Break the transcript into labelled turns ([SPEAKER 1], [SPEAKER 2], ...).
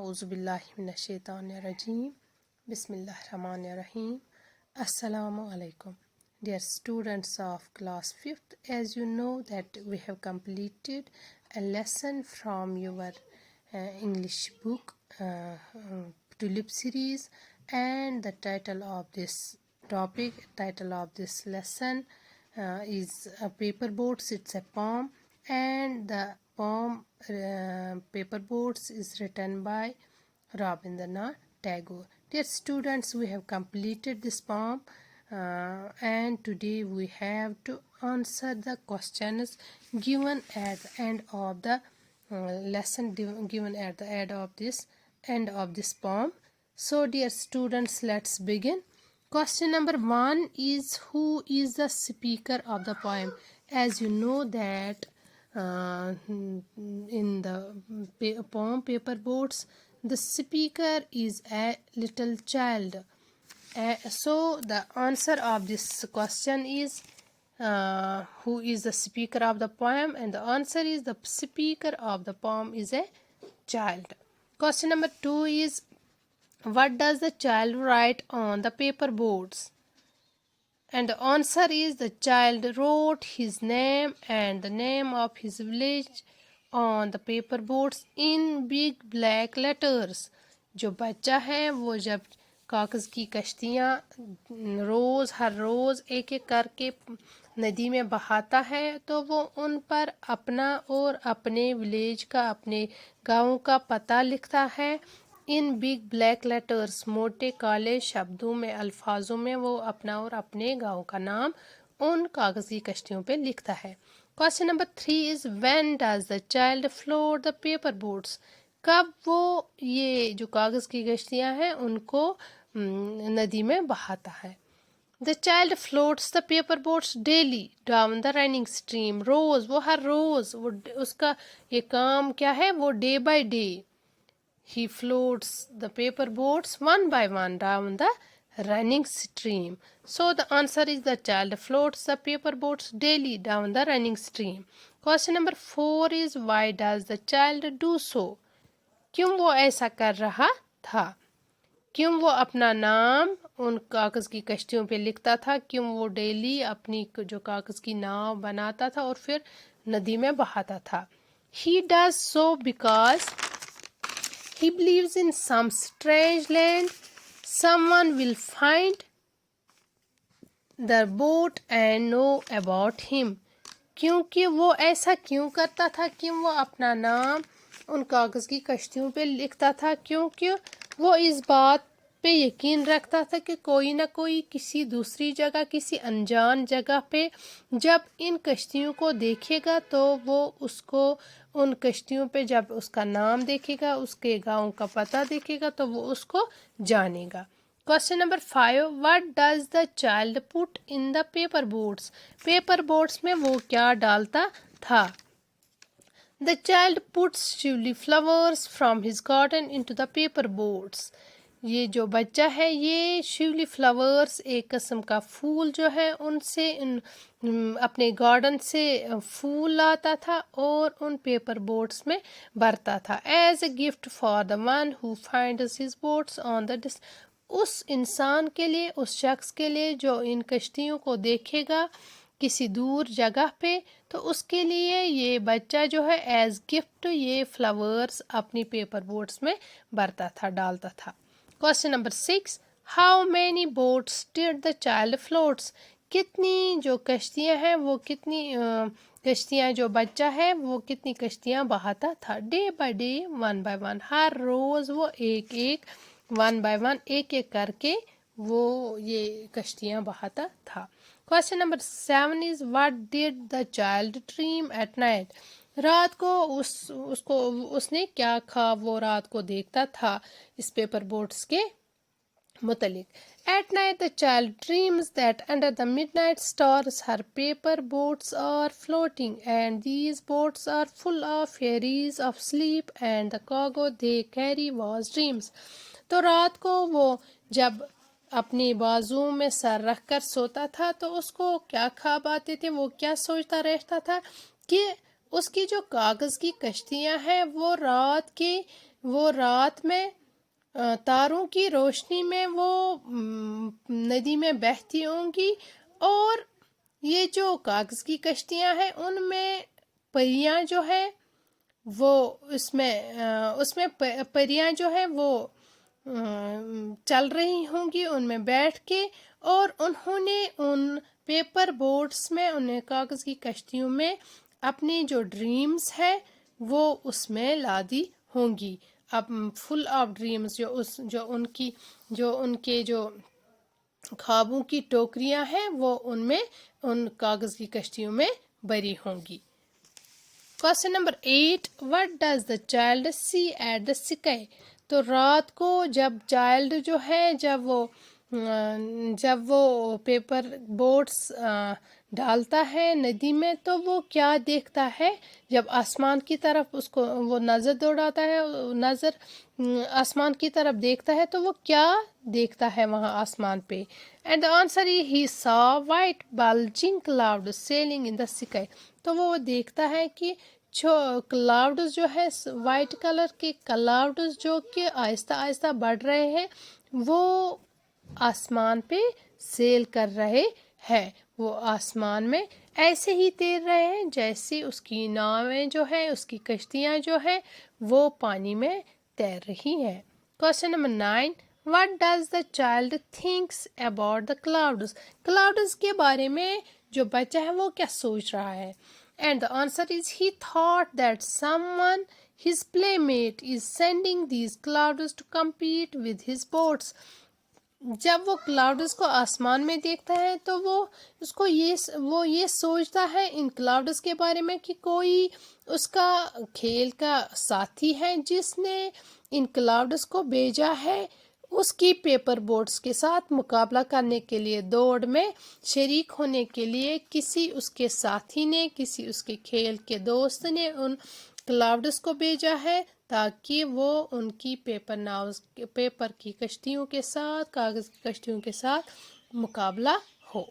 [SPEAKER 1] اعوذ باللہ من الشیطان الرجیم بسم اللہ الرحمن الرحیم السلام علیکم. Dear students of class 5th, as you know that we have completed a lesson from your English book Tulip series, and the title of this lesson is Paper Boats. It's a poem, and the poem Paper Boats is written by Rabindranath Tagore. Dear students, we have completed this poem, and today we have to answer the questions given at the end of the lesson, given at the end of this poem. So, dear students, let's begin. Question number 1 is, who is the speaker of the poem? As you know that in the poem Paper Boats, the speaker is a little child. So the answer of this question is, who is the speaker of the poem, and the answer is, the speaker of the poem is a child. Question number 2 is, what does the child write on the paper boards? And the answer is, the child wrote his name and the name of his village on the paper boards in big black letters. جو بچہ ہے وہ جب کاغذ کی کشتیاں ہر روز ایک ایک کر کے ندی میں بہاتا ہے تو وہ ان پر اپنا اور اپنے ولیج کا، اپنے گاؤں کا پتہ لکھتا ہے ان بگ بلیک لیٹرز، موٹے کالے شبدوں میں، الفاظوں میں وہ اپنا اور اپنے گاؤں کا نام ان کاغذی کشتیوں پہ لکھتا ہے. Question number 3 is, when does the child float the paper boats? کب وہ یہ جو کاغذ کی کشتیاں ہیں ان کو ندی میں بہاتا ہے. The child floats the paper boats daily down the running stream. روز، وہ ہر روز، وہ اس کا یہ کام کیا ہے، وہ day by day he floats the paper boats one by one down the running stream. So the answer is, the child floats the paper boats daily down the running stream. Question number 4 is, why does the child do so? کیوں وہ ایسا کر رہا تھا؟ کیوں وہ اپنا نام ان کاغذ کی کشتیوں پہ لکھتا تھا؟ کیوں وہ ڈیلی اپنی جو کاغذ کی ناؤ بناتا تھا اور پھر ندی میں بہاتا تھا؟ He does so because he believes in some strange land. Someone will find the boat and know about him. کیونکہ وہ ایسا کیوں کرتا تھا؟ کیوں وہ اپنا نام ان کاغذ کی کشتیوں پہ لکھتا تھا؟ کیونکہ وہ اس بات پہ یقین رکھتا تھا کہ کوئی نہ کوئی کسی دوسری جگہ، کسی انجان جگہ پہ جب ان کشتیوں کو دیکھے گا تو وہ اس کو ان کشتیوں پہ جب اس کا نام دیکھے گا، اس کے گاؤں کا پتہ دیکھے گا تو وہ اس کو جانے گا. Question number 5، what does the child put in the paper boats؟ Paper boats میں وہ کیا ڈالتا تھا؟ The child puts shively flowers from his garden into the paper boats. یہ جو بچہ ہے یہ شیولی فلاورز، ایک قسم کا پھول جو ہے ان سے اپنے گارڈن سے پھول لاتا تھا اور ان پیپر بوٹس میں بھرتا تھا. As a gift for the one who finds his boats on the اس انسان کے لیے، اس شخص کے لیے جو ان کشتیوں کو دیکھے گا کسی دور جگہ پہ، تو اس کے لیے یہ بچہ جو ہے ایز گفٹ یہ فلاورز اپنی پیپر بوٹس میں بھرتا تھا، ڈالتا تھا. Question number 6، how many boats did the child floats? کتنی جو کشتیاں ہیں وہ کتنی کشتیاں جو بچہ ہے وہ کتنی کشتیاں بہاتا تھا؟ Day by day, one by one, ہر روز وہ ایک ایک، ون بائی ون، ایک ایک کر کے وہ یہ کشتیاں بہاتا تھا. Question number 7 is, what did the child dream at night? رات کو اس نے کیا خواب وہ رات کو دیکھتا تھا اس پیپر بوٹس کے متعلق؟ At night the child dreams that under the midnight stars her paper boats are floating, and these boats are full of fairies of sleep, and the cargo they carry was dreams. تو رات کو وہ جب اپنی بازو میں سر رکھ کر سوتا تھا تو اس کو کیا خواب آتے تھے؟ وہ کیا سوچتا رہتا تھا کہ اس کی جو کاغذ کی کشتیاں ہیں وہ رات کے وہ رات میں تاروں کی روشنی میں وہ ندی میں بہتی ہوں گی، اور یہ جو کاغذ کی کشتیاں ہیں ان میں پریاں جو ہے وہ اس میں پریاں جو ہے وہ چل رہی ہوں گی ان میں بیٹھ کے، اور انہوں نے ان پیپر بوٹس میں، انہیں کاغذ کی کشتیوں میں اپنی جو ڈریمز ہے وہ اس میں لادی ہوں گی، اب فل آف ڈریمز، جو ان کے جو خوابوں کی ٹوکریاں ہیں وہ ان کاغذ کی کشتیوں میں بھری ہوں گی۔ Question number 8. What does the child see at the sky? تو رات کو جب چائلڈ جو ہے جب وہ پیپر بوٹس ڈالتا ہے ندی میں تو وہ کیا دیکھتا ہے؟ جب آسمان کی طرف اس کو وہ نظر دوڑاتا ہے، آسمان کی طرف دیکھتا ہے تو وہ کیا دیکھتا ہے وہاں آسمان پہ؟ And the answer is he saw white bulging clouds sailing in the sky. تو وہ دیکھتا ہے کہ کلاؤڈز جو ہے وائٹ کلر کے کلاؤڈز جو کہ آہستہ آہستہ بڑھ رہے ہیں وہ آسمان پہ سیل کر رہے ہیں، وہ آسمان میں ایسے ہی تیر رہے ہیں جیسے اس کی ناویں جو ہے، اس کی کشتیاں جو ہیں وہ پانی میں تیر رہی ہیں۔ Question number 9. What does the child thinks about the clouds? Clouds کے بارے میں جو بچہ ہے وہ کیا سوچ رہا ہے؟ And the answer is he thought that someone, his playmate, is sending these clouds to compete with his boats. جب وہ کلاؤڈز کو آسمان میں دیکھتا ہے تو وہ یہ سوچتا ہے ان کلاؤڈز کے بارے میں کہ کوئی اس کا کھیل کا ساتھی ہے جس نے ان کلاؤڈز کو بھیجا ہے اس کی پیپر بوٹس کے ساتھ مقابلہ کرنے کے لیے، دوڑ میں شریک ہونے کے لیے کسی اس کے ساتھی نے، کسی اس کے کھیل کے دوست نے ان کلاؤڈز کو بھیجا ہے تاکہ وہ ان کی پیپر کی کشتیوں کے ساتھ، کاغذ کی کشتیوں کے ساتھ مقابلہ ہو۔